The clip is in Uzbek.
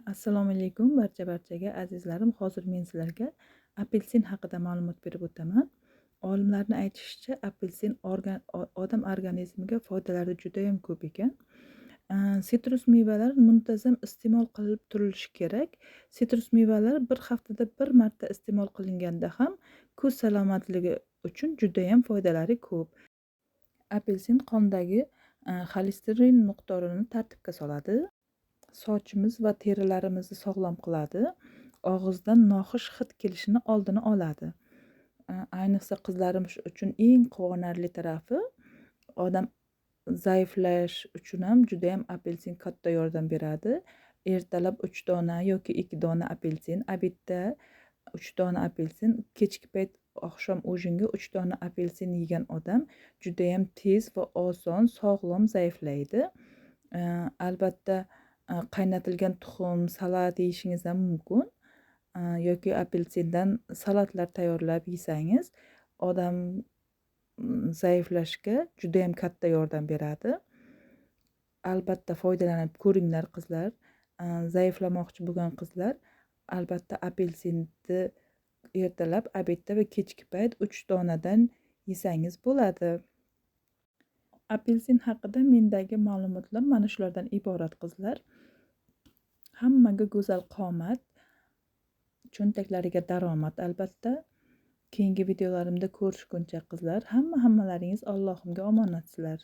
Assalomu alaykum barchaga azizlarim. Hozir men sizlarga apelsin haqida ma'lumot berib o'taman. Olimlarning aytishicha, apelsin odam organizmiga foydalari juda ham ko'p ekan. Sitrus mevalar muntazam iste'mol qilib turilishi kerak. Sitrus mevalar bir haftada bir marta iste'mol qilinganda ham ko'z salomatligi uchun juda ham foydalari ko'p. Apelsin qondagi xolesterin miqdorini tartibga soladi. Sochimiz va terilarimizni sog'lom qiladi. Og'izdan noxush hid kelishini oldini oladi. Ayniqsa qizlarimiz uchun eng quvonarli tarafi, odam zaiflash uchun ham juda ham apelsin katta yordam beradi. Ertalab 3 dona yoki 2 dona apelsin, obedda 3 dona apelsin, kechki payt oqshom ujinga 3 dona apelsin yegan odam juda ham tez va oson sog'lom zaiflaydi. Albatta qaynatilgan tuxum, salat yeyishingiz ham mumkin. Yoki apelsindan salatlar tayyorlab yesangiz, odam zaiflashga juda ham katta yordam beradi. Albatta foydalanib ko'ringlar qizlar. Zaiflamoqchi bo'lgan qizlar albatta apelsinni ertalab, obedda va kechki payt 3 donadan yesangiz bo'ladi. Apelsin haqida mendagi ma'lumotlar mana shulardan iborat qizlar. Hammaga go'zal qomat, cho'ntaklariga daromad albatta. Keyingi videolarimda ko'rishguncha qizlar, hammalaringiz Allohimga omonatsizlar.